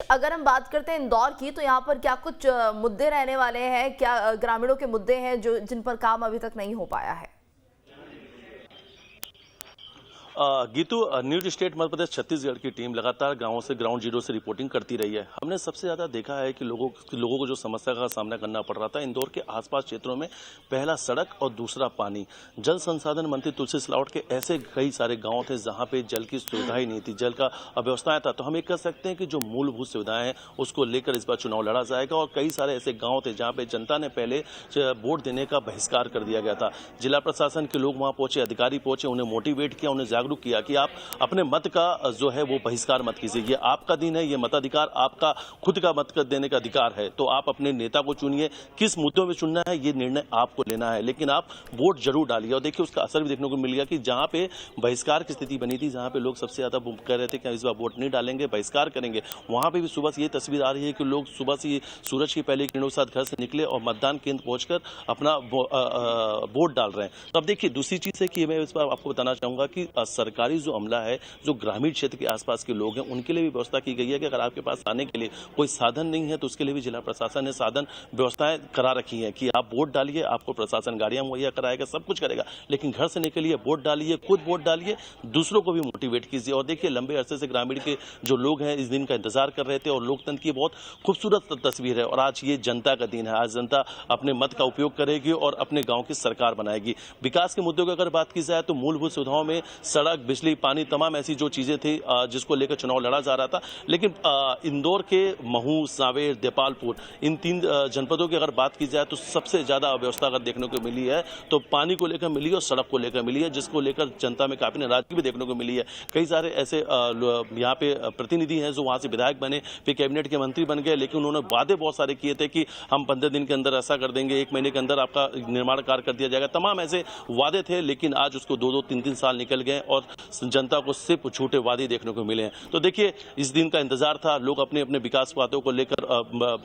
अगर हम बात करते हैं इंदौर की, तो यहाँ पर क्या कुछ मुद्दे रहने वाले हैं? क्या ग्रामीणों के मुद्दे हैं जो जिन पर काम अभी तक नहीं हो पाया है? गीतू, न्यूज स्टेट मध्य प्रदेश छत्तीसगढ़ की टीम लगातार गांवों से ग्राउंड जीरो से रिपोर्टिंग करती रही है। हमने सबसे ज्यादा देखा है कि लोगों को जो समस्या का सामना करना पड़ रहा था इंदौर के आसपास क्षेत्रों में, पहला सड़क और दूसरा पानी। जल संसाधन मंत्री तुलसी सिलावट के ऐसे कई सारे गांव थे जहां पे जल की सुविधा ही नहीं थी, जल का अव्यवस्थाएं था। तो हम ये कह सकते हैं कि जो मूलभूत सुविधाएं हैं उसको लेकर इस बार चुनाव लड़ा जाएगा। और कई सारे ऐसे गाँव थे जहाँ पे जनता ने पहले वोट देने का बहिष्कार कर दिया गया था। जिला प्रशासन के लोग वहां पहुंचे, अधिकारी पहुंचे, उन्हें मोटिवेट किया, उन्हें जागरूक किया कि आप अपने मत का जो है वो बहिष्कार मत कीजिए। ये आपका दिन है, ये मताधिकार आपका खुद का मत देने का अधिकार है। तो आप अपने नेता को चुनिए, किस मुद्दों में चुनना है ये निर्णय आपको लेना है, लेकिन आप वोट जरूर डालिए। और देखिए उसका असर भी देखने को मिल गया कि जहां पे बहिष्कार की स्थिति बनी थी, जहां पे लोग सबसे ज्यादा कह रहे थे कि इस बार वोट नहीं डालेंगे, बहिष्कार करेंगे, वहां पे भी सुबह से ये तस्वीर आ रही है कि लोग सुबह से सूरज की पहले किरणों के साथ घर से निकले और मतदान केंद्र पहुंचकर अपना वोट डाल रहे हैं। तो अब देखिए दूसरी चीज है कि मैं इस बार आपको बताना चाहूंगा कि सरकारी जो अमला है, जो ग्रामीण क्षेत्र के आसपास के लोग हैं, उनके लिए भी व्यवस्था की गई है कि अगर आपके पास आने के लिए कोई साधन नहीं है तो उसके लिए भी जिला प्रशासन ने साधन व्यवस्थाएं करा रखी हैं कि आप वोट डालिए, आपको प्रशासन गाड़ियां मुहैया कराएगा, सब कुछ करेगा, लेकिन घर से निकलिए, वोट डालिए, खुद वोट डालिए, दूसरों को भी मोटिवेट कीजिए। और देखिए लंबे अरसे से ग्रामीण के जो लोग हैं इस दिन का इंतजार कर रहे थे और लोकतंत्र की बहुत खूबसूरत तस्वीर है। और आज ये जनता का दिन है, आज जनता अपने मत का उपयोग करेगी और अपने गांव की सरकार बनाएगी। विकास के मुद्दों की अगर बात की जाए तो मूलभूत सुविधाओं में सड़क, बिजली, पानी, तमाम ऐसी जो चीजें थी जिसको लेकर चुनाव लड़ा जा रहा था। लेकिन इंदौर के महू, सांवेर, देपालपुर, इन तीन जनपदों की अगर बात की जाए तो सबसे ज्यादा अव्यवस्था अगर देखने को मिली है तो पानी को लेकर मिली और सड़क को लेकर मिली है, जिसको लेकर जनता में काफी नाराजगी भी देखने को मिली है। कई सारे ऐसे यहाँ पे प्रतिनिधि हैं जो वहां से विधायक बने, फिर कैबिनेट के मंत्री बन गए, लेकिन उन्होंने वादे बहुत सारे किए थे कि हम 15 दिन के अंदर ऐसा कर देंगे, 1 महीने के अंदर आपका निर्माण कार्य कर दिया जाएगा, तमाम ऐसे वादे थे। लेकिन आज उसको 2-2, 3-3 साल निकल गए और जनता को सिर्फ झूठे वादे देखने को मिले हैं। तो देखिए इस दिन का इंतजार था, लोग अपने अपने विकास बातों को लेकर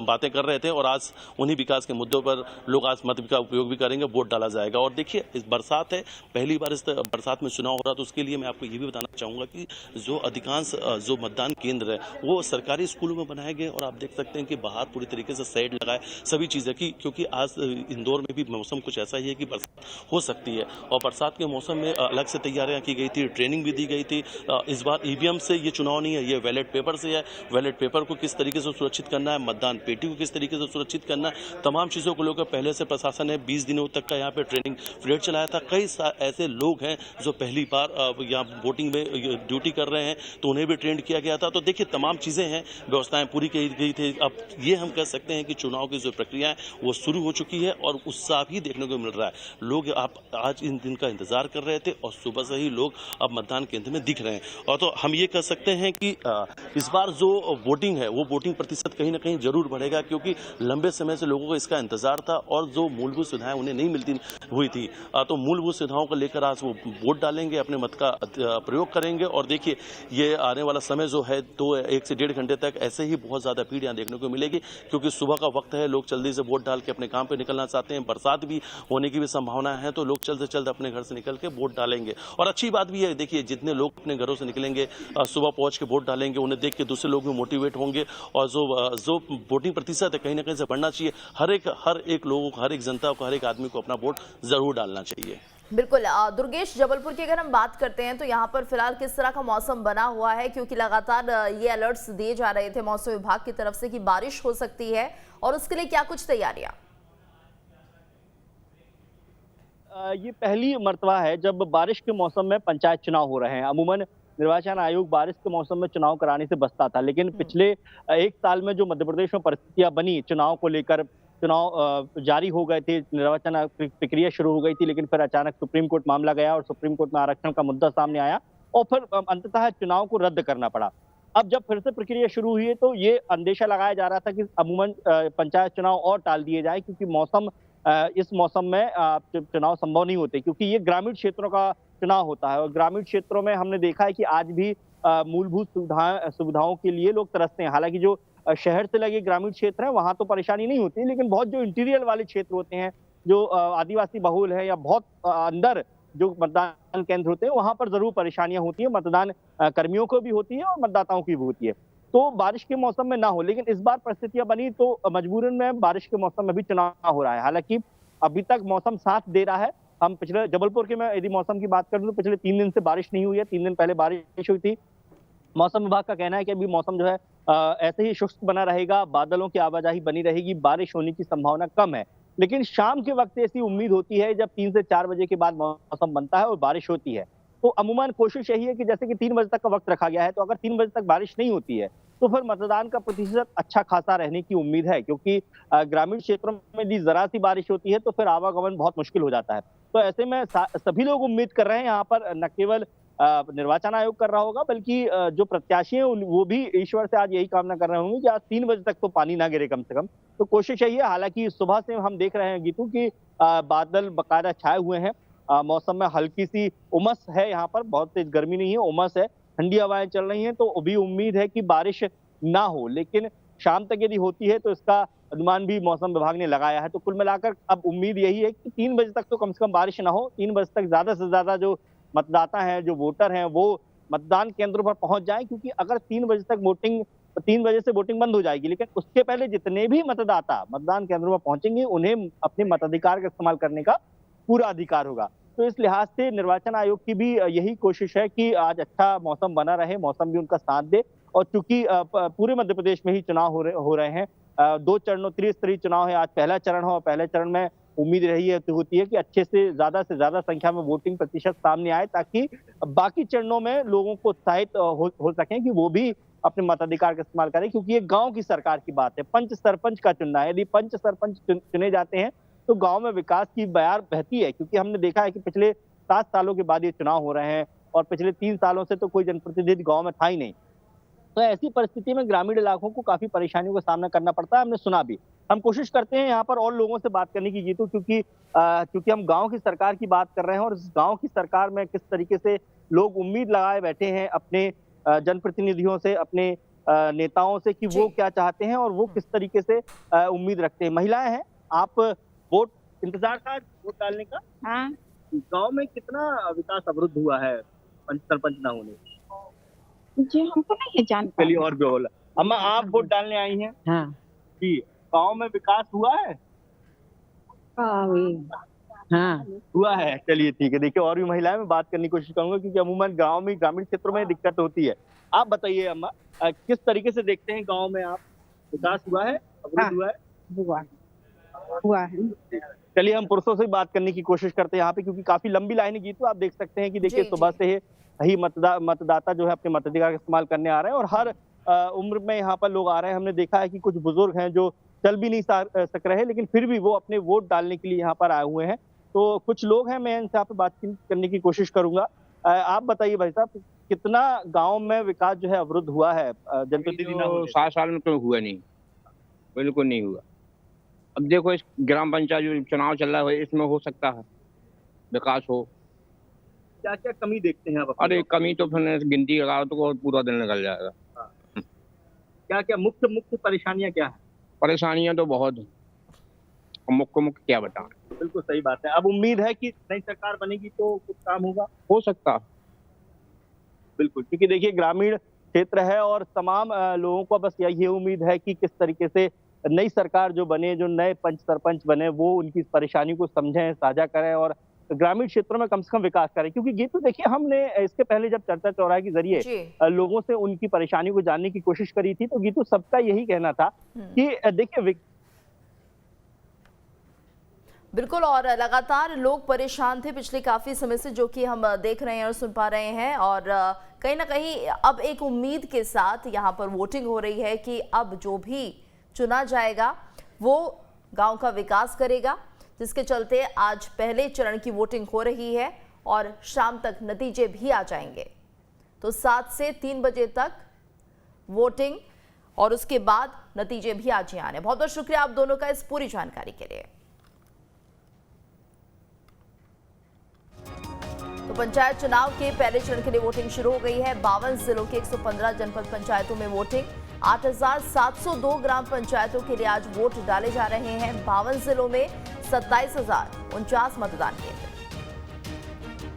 बातें कर रहे थे और आज उन्हीं विकास के मुद्दों पर लोग आज मत का उपयोग भी करेंगे, वोट डाला जाएगा। और देखिए इस बरसात है, पहली बार इस बरसात में चुनाव हो रहा, तो उसके लिए मैं आपको ये भी बताना चाहूंगा कि जो अधिकांश जो मतदान केंद्र है वो सरकारी स्कूलों में बनाए गए और आप देख सकते हैं कि बाहर पूरी तरीके से शेड लगाए, सभी चीजें की, क्योंकि आज इंदौर में भी मौसम कुछ ऐसा ही है कि बरसात हो सकती है। और बरसात के मौसम में अलग से तैयारियां की गई थी, ट्रेनिंग भी दी गई थी। इस बार ईवीएम से ये चुनाव नहीं है, ये बैलेट पेपर से है। बैलेट पेपर को किस तरीके से सुरक्षित करना है, मतदान पेटी को किस तरीके से सुरक्षित करना है, तमाम चीजों को लेकर पहले से प्रशासन ने 20 दिनों तक का यहाँ पे ट्रेनिंग पीरियड चलाया था। कई ऐसे लोग हैं जो पहली बार यहाँ वोटिंग में ड्यूटी कर रहे हैं, तो उन्हें भी ट्रेंड किया गया था। तो देखिए तमाम चीजें हैं, व्यवस्थाएं पूरी की गई थी। अब ये हम कह सकते हैं कि चुनाव की जो प्रक्रिया है वो शुरू हो चुकी है और उत्साह भी देखने को मिल रहा है। लोग आप आज इन दिन का इंतजार कर रहे थे और सुबह से ही लोग अब मतदान केंद्र में दिख रहे हैं। और तो हम ये कह सकते हैं कि इस बार जो वोटिंग है वो वोटिंग प्रतिशत कहीं ना कहीं जरूर बढ़ेगा, क्योंकि लंबे समय से लोगों को इसका इंतजार था और जो मूलभूत सुविधाएं उन्हें नहीं मिलती हुई थी, तो मूलभूत सुविधाओं को लेकर आज वो वोट डालेंगे, अपने मत का प्रयोग करेंगे। और देखिए ये आने वाला समय जो है तो 1 से 1.5 घंटे तक ऐसे ही बहुत ज्यादा भीड़ यहाँ देखने को मिलेगी, क्योंकि सुबह का वक्त है, लोग जल्दी से वोट डाल के अपने काम पे निकलना चाहते हैं। बरसात भी होने की भी संभावना है, तो लोग जल्द से जल्द अपने घर से निकल के वोट डालेंगे। और अच्छी बात भी है, देखिए जितने लोग अपने घरों से निकलेंगे, सुबह पहुंच के वोट डालेंगे, उन्हें देख के दूसरे लोग भी मोटिवेट होंगे और जो वोटिंग प्रतिशत है कहीं ना कहीं से बढ़ना चाहिए। हर एक लोगों को, हर एक जनता को, हर एक आदमी को अपना वोट जरूर डालना चाहिए। बिल्कुल। दुर्गेश, जबलपुर की अगर हम बात करते हैं तो यहाँ पर फिलहाल किस तरह का मौसम बना हुआ है, क्योंकि लगातार ये अलर्ट्स दिए जा रहे थे मौसम विभाग की तरफ से कि बारिश हो सकती है, और उसके लिए क्या कुछ तैयारियां? ये पहली मर्तबा है जब बारिश के मौसम में पंचायत चुनाव हो रहे हैं। अमूमन निर्वाचन आयोग बारिश के मौसम में चुनाव कराने से बचता था, लेकिन पिछले 1 साल में जो मध्य प्रदेश में परिस्थितियां बनी चुनाव को लेकर, चुनाव जारी हो गए थे, निर्वाचन प्रक्रिया शुरू हो गई थी, लेकिन फिर अचानक सुप्रीम कोर्ट मामला गया और सुप्रीम कोर्ट में आरक्षण का मुद्दा सामने आया और फिर अंततः चुनाव को रद्द करना पड़ा। अब जब फिर से प्रक्रिया शुरू हुई है तो ये अंदेशा लगाया जा रहा था कि अमूमन पंचायत चुनाव और टाल दिए जाए, क्योंकि इस मौसम में चुनाव संभव नहीं होते, क्योंकि ये ग्रामीण क्षेत्रों का चुनाव होता है और ग्रामीण क्षेत्रों में हमने देखा है कि आज भी मूलभूत सुविधाओं के लिए लोग तरसते हैं। हालांकि जो शहर से लगे ग्रामीण क्षेत्र है वहां तो परेशानी नहीं होती, लेकिन बहुत जो इंटीरियर वाले क्षेत्र होते हैं, जो आदिवासी बहुल है या बहुत अंदर जो मतदान केंद्र होते हैं, वहां पर जरूर परेशानियां होती है, मतदान कर्मियों को भी होती है और मतदाताओं की भी होती है। तो बारिश के मौसम में ना हो। लेकिन इस बार परिस्थितियां बनी तो मजबूरन में बारिश के मौसम में भी चुनाव हो रहा है। हालांकि अभी तक मौसम साथ दे रहा है। हम पिछले जबलपुर के मैं यदि मौसम की बात करूं तो पिछले 3 दिन से बारिश नहीं हुई है। 3 दिन पहले बारिश हुई थी। मौसम विभाग का कहना है कि अभी मौसम जो है ऐसे ही शुष्क बना रहेगा, बादलों की आवाजाही बनी रहेगी, बारिश होने की संभावना कम है। लेकिन शाम के वक्त ऐसी उम्मीद होती है जब 3 से 4 बजे के बाद मौसम बनता है और बारिश होती है। तो अमूमन कोशिश यही है कि जैसे कि 3 बजे तक का वक्त रखा गया है, तो अगर 3 बजे तक बारिश नहीं होती है तो फिर मतदान का प्रतिशत अच्छा खासा रहने की उम्मीद है, क्योंकि ग्रामीण क्षेत्रों में यदि जरा सी बारिश होती है तो फिर आवागमन बहुत मुश्किल हो जाता है। तो ऐसे में सभी लोग उम्मीद कर रहे हैं, यहाँ पर न केवल निर्वाचन आयोग कर रहा होगा बल्कि जो प्रत्याशी हैं वो भी ईश्वर से आज यही कामना कर रहे होंगे कि आज 3 बजे तक तो पानी ना गिरे कम से कम। तो कोशिश यही है। हालांकि सुबह से हम देख रहे हैं गीतू कि बादल बकायदा छाए हुए हैं। मौसम में हल्की सी उमस है, यहाँ पर बहुत तेज गर्मी नहीं है, उमस है, ठंडी हवाएं चल रही हैं। तो अभी उम्मीद है कि बारिश ना हो, लेकिन शाम तक यदि होती है तो इसका अनुमान भी मौसम विभाग ने लगाया है। तो कुल मिलाकर अब उम्मीद यही है कि 3 बजे तक तो कम से कम बारिश ना हो। 3 बजे तक ज्यादा से ज्यादा जो मतदाता हैं, जो वोटर हैं, वो मतदान केंद्रों पर पहुंच जाएं, क्योंकि अगर 3 बजे तक 3 बजे से वोटिंग बंद हो जाएगी, लेकिन उसके पहले जितने भी मतदाता मतदान केंद्रों पर पहुंचेंगे उन्हें अपने मताधिकार का इस्तेमाल करने का पूरा अधिकार होगा। तो इस लिहाज से निर्वाचन आयोग की भी यही कोशिश है कि आज अच्छा मौसम बना रहे, मौसम भी उनका साथ दे। और चूंकि पूरे मध्य प्रदेश में ही चुनाव हो रहे हैं, 2 चरणों त्रिस्तरीय चुनाव है, आज पहला चरण हो और पहले चरण में उम्मीद रही है तो होती है कि अच्छे से ज्यादा संख्या में वोटिंग प्रतिशत सामने आए, ताकि बाकी चरणों में लोगों को उत्साहित हो सकें कि वो भी अपने मताधिकार का इस्तेमाल करें, क्योंकि ये गांव की सरकार की बात है। पंच सरपंच का चुनना है। यदि पंच सरपंच चुने जाते हैं तो गांव में विकास की बयार बहती है, क्योंकि हमने देखा है कि पिछले 7 सालों के बाद ये चुनाव हो रहे हैं और पिछले 3 सालों से तो कोई जनप्रतिनिधि गांव में था ही नहीं। तो ऐसी परिस्थिति में ग्रामीण इलाकों को काफी परेशानियों का सामना करना पड़ता है, हमने सुना भी। हम कोशिश करते हैं यहाँ पर और लोगों से बात करने की गीतू, क्योंकि हम गांव की सरकार की बात कर रहे हैं और इस गांव की सरकार में किस तरीके से लोग उम्मीद लगाए बैठे हैं अपने जनप्रतिनिधियों से, अपने नेताओं से कि वो क्या चाहते हैं और वो किस तरीके से उम्मीद रखते हैं। महिलाएं हैं, आप वोट इंतजार था वोट डालने का? हाँ। गांव में कितना विकास अवरुद्ध हुआ है पंच सरपंच न होने? जी हमको नहीं है जानकारी। चलिए और भी बोला। अम्मा, आप वोट डालने आई हैं? हाँ। जी, गांव में विकास हुआ है? हाँ हुआ है। चलिए ठीक है। देखिए और भी महिलाएं मैं बात करने की कोशिश करूंगा, क्योंकि अमूमन गांव में ग्रामीण क्षेत्रों में दिक्कत होती है। आप बताइए अम्मा, किस तरीके से देखते हैं गांव में आप, विकास हुआ है, अवरुद्ध हुआ है? हुआ है। चलिए हम पुरुषों से बात करने की कोशिश करते हैं यहाँ पे, क्योंकि काफी लंबी लाइन गीतू आप देख सकते हैं कि देखिए सुबह से ही मतदाता जो है अपने मताधिकार का इस्तेमाल करने आ रहे हैं और हर उम्र में यहाँ पर लोग आ रहे हैं। हमने देखा है कि कुछ बुजुर्ग हैं जो चल भी नहीं सक रहे हैं, लेकिन फिर भी वो अपने वोट डालने के लिए यहाँ पर आए हुए हैं। तो कुछ लोग हैं, मैं इनसे यहाँ पे बातचीत करने की कोशिश करूंगा। आप बताइए भाई साहब, कितना गाँव में विकास जो है अवरुद्ध हुआ है जनप्रतिनिधि? 7 साल में तो हुआ नहीं, बिल्कुल नहीं हुआ। अब देखो इस ग्राम पंचायत जो चुनाव चल रहा है इसमें हो सकता है विकास हो। क्या क्या कमी देखते हैं आप? अरे कमी तो फिर गिनती लगा तो पूरा दिन निकल जाएगा। क्या क्या मुख्य परेशानियां क्या है? परेशानियां तो बहुत हैं, मुख्य क्या बताएं। बिल्कुल सही बात है। अब उम्मीद है कि नई सरकार बनेगी तो कुछ काम होगा, हो सकता। बिल्कुल, क्योंकि देखिए ग्रामीण क्षेत्र है और तमाम लोगों को बस यही उम्मीद है कि किस तरीके से नई सरकार जो बने, जो नए पंच सरपंच बने, वो उनकी इस परेशानी को समझें, साझा करें और ग्रामीण क्षेत्रों में कम से कम विकास करें। क्योंकि गीतू देखिए, हमने इसके पहले जब चर्चा चौराहे के जरिए लोगों से उनकी परेशानी को जानने की कोशिश करी थी, तो गीतू सबका यही कहना था कि देखिए बिल्कुल, और लगातार लोग परेशान थे पिछले काफी समय से, जो कि हम देख रहे हैं और सुन पा रहे हैं। और कहीं ना कहीं अब एक उम्मीद के साथ यहाँ पर वोटिंग हो रही है कि अब जो भी चुना जाएगा वो गांव का विकास करेगा, जिसके चलते आज पहले चरण की वोटिंग हो रही है और शाम तक नतीजे भी आ जाएंगे। तो 7 से 3 बजे तक वोटिंग और उसके बाद नतीजे भी आज ही आने। बहुत बहुत शुक्रिया आप दोनों का इस पूरी जानकारी के लिए। तो पंचायत चुनाव के पहले चरण के लिए वोटिंग शुरू हो गई है। 52 जिलों के 115 जनपद पंचायतों में वोटिंग। 8,702 ग्राम पंचायतों के लिए आज वोट डाले जा रहे हैं। 52 जिलों में 27,049 मतदान केंद्र।